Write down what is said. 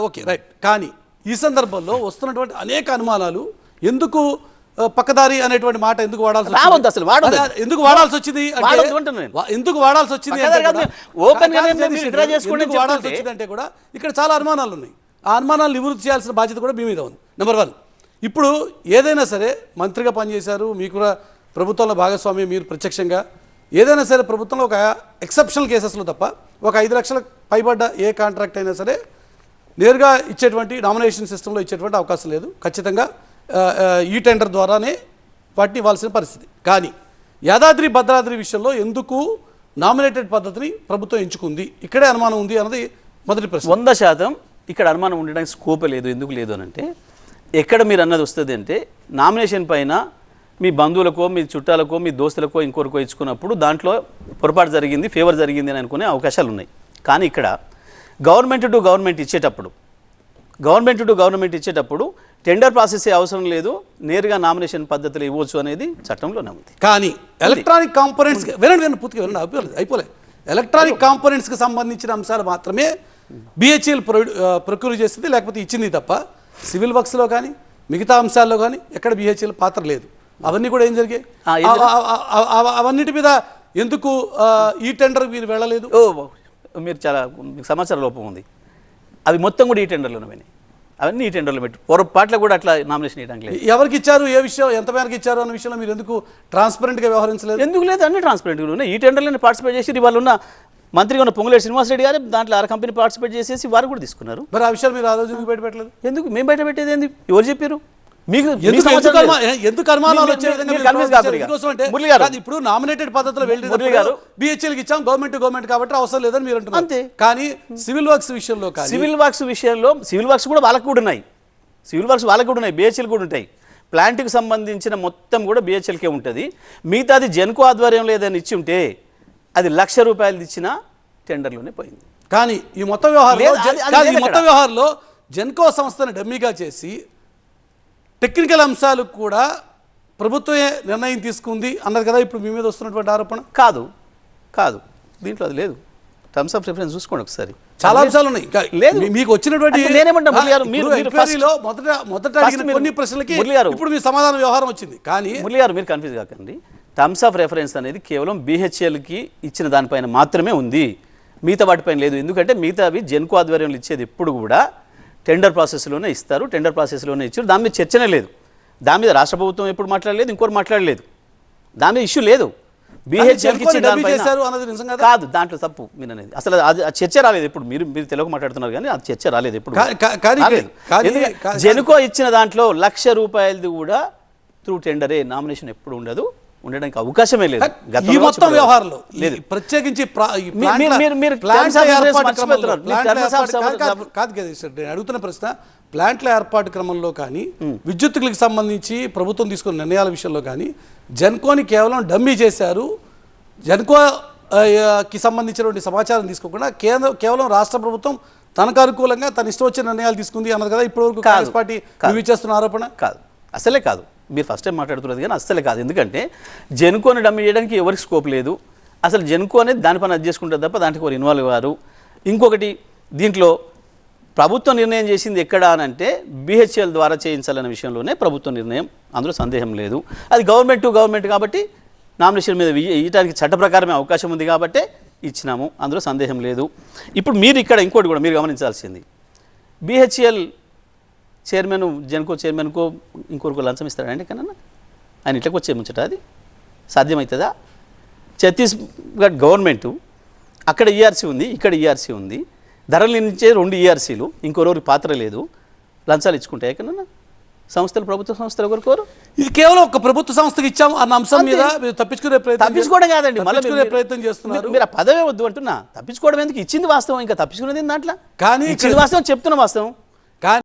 Okay right. కానీ ఈ సందర్భంలో వస్తున్నటువంటి అనేక అనుమానాలు ఎందుకు పక్కదారి అనేటువంటి మాట ఎందుకు వాడాల్సి ఎందుకు వాడాల్సి వచ్చింది ఎందుకు వాడాల్సి వచ్చింది అంటే కూడా ఇక్కడ చాలా అనుమానాలు ఉన్నాయి. ఆ అనుమానాలు నివృత్తి చేయాల్సిన బాధ్యత కూడా మీ మీద ఉంది. నెంబర్ 1, ఇప్పుడు ఏదైనా సరే మంత్రిగా పనిచేశారు, మీకు కూడా ప్రభుత్వంలో భాగస్వామ్యం, మీరు ప్రత్యక్షంగా ఏదైనా సరే ప్రభుత్వంలో ఒక ఎక్సెప్షనల్ కేసెస్లో తప్ప ఒక 5 లక్షలకు పైబడ్డ ఏ కాంట్రాక్ట్ అయినా సరే నేరుగా ఇచ్చేటువంటి నామినేషన్ సిస్టంలో ఇచ్చేటువంటి అవకాశం లేదు. ఖచ్చితంగా ఈ టెండర్ ద్వారానే వాటిని ఇవ్వాల్సిన పరిస్థితి. కానీ యాదాద్రి భద్రాద్రి విషయంలో ఎందుకు నామినేటెడ్ పద్ధతిని ప్రభుత్వం ఎంచుకుంది, ఇక్కడే అనుమానం ఉంది అన్నది మొదటి ప్రశ్న. 100% ఇక్కడ అనుమానం ఉండడానికి స్కోప్ లేదు. ఎందుకు లేదు అని అంటే, ఎక్కడ మీరు అన్నది వస్తుంది అంటే, నామినేషన్ పైన మీ బంధువులకో, మీ చుట్టాలకో, మీ దోస్తులకో, ఇంకొకరికో ఇచ్చుకున్నప్పుడు దాంట్లో పొరపాటు జరిగింది, ఫేవర్ జరిగింది అని అనుకునే అవకాశాలు ఉన్నాయి. కానీ ఇక్కడ గవర్నమెంట్ టు గవర్నమెంట్ ఇచ్చేటప్పుడు టెండర్ ప్రాసెస్ అవసరం లేదు, నేరుగా నామినేషన్ పద్ధతిలో ఇవ్వచ్చు అనేది చట్టంలోనే ఉంది. కానీ ఎలక్ట్రానిక్ కాంపోనెంట్స్ అయిపోలే ఎలక్ట్రానిక్ కాంపోనెంట్స్కి సంబంధించిన అంశాలు మాత్రమే బిహెచ్ఎల్ ప్రొక్యూర్ చేస్తుంది, లేకపోతే ఇచ్చింది తప్ప సివిల్ వర్క్స్లో కానీ మిగతా అంశాల్లో కానీ ఎక్కడ బిహెచ్ఎల్ పాత్ర లేదు. అవన్నీ కూడా ఏం జరిగాయి? అవన్నిటి మీద ఎందుకు ఈ టెండర్ మీరు వెళ్ళలేదు? మీరు చాలా సమాచార లోపం ఉంది. అవి మొత్తం కూడా ఈ టెండర్లోనే పోయినాయి. అవన్నీ ఈ టెండర్లో పెట్టి పొరపాట్ల కూడా అట్లా నామినేషన్ చేయడానికి లేదు. ఎవరికి ఇచ్చారు, ఏ విషయం, ఎంత మేరకు ఇచ్చారు అన్న విషయంలో మీరు ఎందుకు ట్రాన్స్పరెంట్గా వ్యవహరించలేదు? ఎందుకు లేదు? అన్ని ట్రాన్స్పరెంట్గా ఉన్నాయి. ఈ టెండర్లోనే పార్టిసిపేట్ చేసి వాళ్ళు ఉన్న మంత్రిగా ఉన్న పొంగులేటి శ్రీనివాసరెడ్డి గారు దాంట్లో ఆ కంపెనీ పార్టిసిపేట్ చేసేసి వారు కూడా తీసుకున్నారు. మరి ఆ విషయాలు మీరు ఆ రోజు ఎందుకు బయట పెట్టలేదు? ఎందుకు మేము బయట పెట్టేది ఏంది? ఎవరు చెప్పారు మీకు? ఎందుకు అనుమానాలు వచ్చే విధంగా ఇప్పుడు నామినేటెడ్ పద్ధతిలో వెళ్ళి బిహెచ్ఎల్కి ఇచ్చాం, గవర్నమెంట్ టు గవర్నమెంట్ కాబట్టి అవసరం లేదని మీరు అంటున్నారు. అంతే. కానీ సివిల్ వర్క్స్ విషయంలో సివిల్ వర్క్స్ కూడా వాళ్ళకు కూడా ఉన్నాయి. బిహెచ్ఎల్ కూడా ఉంటాయి. ప్లాంట్కి సంబంధించిన మొత్తం కూడా బిహెచ్ఎల్కే ఉంటుంది. మిగతాది జెన్కో ఆధ్వర్యంలో ఏదైనా ఇచ్చి ఉంటే అది ₹1,00,000 ఇచ్చిన టెండర్లోనే పోయింది. కానీ ఈ మొత్తం వ్యవహారంలో జెన్కో సంస్థను డమ్మీగా చేసి టెక్నికల్ అంశాలు కూడా ప్రభుత్వమే నిర్ణయం తీసుకుంది అన్నది కదా ఇప్పుడు మీ మీద వస్తున్నటువంటి ఆరోపణ. కాదు దీంట్లో అది లేదు. టర్మ్స్ ఆఫ్ రిఫరెన్స్ చూసుకోండి ఒకసారి. చాలా అంశాలు ఉన్నాయి. లేదు మీకు వచ్చినటువంటి మొదట కొన్ని ప్రశ్నలకి ఇప్పుడు మీ సమాధాన వ్యవహారం వచ్చింది. కానీ మురళి గారు మీరు కన్ఫ్యూజ్ కాకండి. టర్మ్స్ ఆఫ్ రెఫరెన్స్ అనేది కేవలం బిహెచ్ఎల్కి ఇచ్చిన దానిపైన మాత్రమే ఉంది, మిగతా వాటిపైన లేదు. ఎందుకంటే మిగతావి జెన్కో ఆధ్వర్యంలో ఇచ్చేది ఎప్పుడు కూడా టెండర్ ప్రాసెస్లోనే ఇస్తారు, టెండర్ ప్రాసెస్లోనే ఇచ్చారు. దాని మీద చర్చనే లేదు. దాని మీద రాష్ట్ర ప్రభుత్వం ఎప్పుడు మాట్లాడలేదు, ఇంకోటి మాట్లాడలేదు. దాని మీద ఇష్యూ లేదు. బిహెచ్ఎల్కి ఇచ్చిన కాదు, దాంట్లో తప్పు మీరు అనేది. అసలు అది చర్చ రాలేదు ఎప్పుడు. మీరు తెలుగు మాట్లాడుతున్నారు కానీ అది చర్చ రాలేదు ఎప్పుడు. జెన్కో ఇచ్చిన దాంట్లో ₹1,00,000 కూడా త్రూ టెండరే, నామినేషన్ ఎప్పుడు ఉండడానికి అవకాశమే లేదు. ఈ మొత్తం వ్యవహారంలో లేదు. ప్రత్యేకించి అడుగుతున్న ప్రశ్న, ప్లాంట్ల ఏర్పాటు క్రమంలో కానీ విద్యుత్తులకు సంబంధించి ప్రభుత్వం తీసుకున్న నిర్ణయాల విషయంలో కానీ జెన్కోని కేవలం డమ్మీ చేశారు, జెన్కోకి సంబంధించినటువంటి సమాచారం తీసుకోకుండా కేవలం రాష్ట్ర ప్రభుత్వం తనకు అనుకూలంగా తన ఇష్టం వచ్చిన నిర్ణయాలు తీసుకుంది అన్నది కదా ఇప్పటివరకు కాంగ్రెస్ పార్టీ చేస్తున్న ఆరోపణ. అసలే కాదు. మీరు ఫస్ట్ టైం మాట్లాడుతున్నది కానీ అస్సలే కాదు. ఎందుకంటే జెన్కోని డమ్మీ చేయడానికి ఎవరికి స్కోప్ లేదు. అసలు జెన్కో అనేది దాని పని అది చేసుకుంటారు తప్ప దాంట్లో ఎవరు ఇన్వాల్వ్ అయ్యారు. ఇంకొకటి, దీంట్లో ప్రభుత్వం నిర్ణయం చేసింది ఎక్కడ అని అంటే బిహెచ్ఎల్ ద్వారా చేయించాలనే విషయంలోనే ప్రభుత్వ నిర్ణయం, అందులో సందేహం లేదు. అది గవర్నమెంట్ టు గవర్నమెంట్ కాబట్టి నామినేషన్ మీద ఇవ్వడానికి చట్ట ప్రకారమే అవకాశం ఉంది కాబట్టి ఇచ్చినాము, అందులో సందేహం లేదు. ఇప్పుడు మీరు ఇక్కడ ఇంకోటి కూడా మీరు గమనించాల్సింది, బిహెచ్ఎల్ చైర్మన్ జెన్కో చైర్మన్కో ఇంకొకరికి లంచం ఇస్తాడండి కన్నా? ఆయన ఇట్లకి వచ్చే ముచ్చట అది సాధ్యమవుతుందా? ఛత్తీస్గఢ్ గవర్నమెంటు అక్కడ ఈఆర్సీ ఉంది, ఇక్కడ ఈఆర్సీ ఉంది, ధరలు నిర్ణయించే 2 ఈఆర్సీలు, ఇంకొకరికి పాత్ర లేదు, లంచాలు ఇచ్చుకుంటాయి కన్నా సంస్థలు, ప్రభుత్వ సంస్థలు ఒకరికోరు. ఇది కేవలం ఒక ప్రభుత్వ సంస్థకి ఇచ్చాము అన్న అంశం మీద తప్పించుకోవడం కాదండి, మళ్ళీ ప్రయత్నం చేస్తున్నారు. మీరు ఆ పదవే వద్దు అంటున్నా. తప్పించుకోవడం ఎందుకు? ఇచ్చింది వాస్తవం, ఇంకా తప్పించుకునేది దాంట్లో. కానీ ఇచ్చింది వాస్తవం, చెప్తున్న వాస్తవం.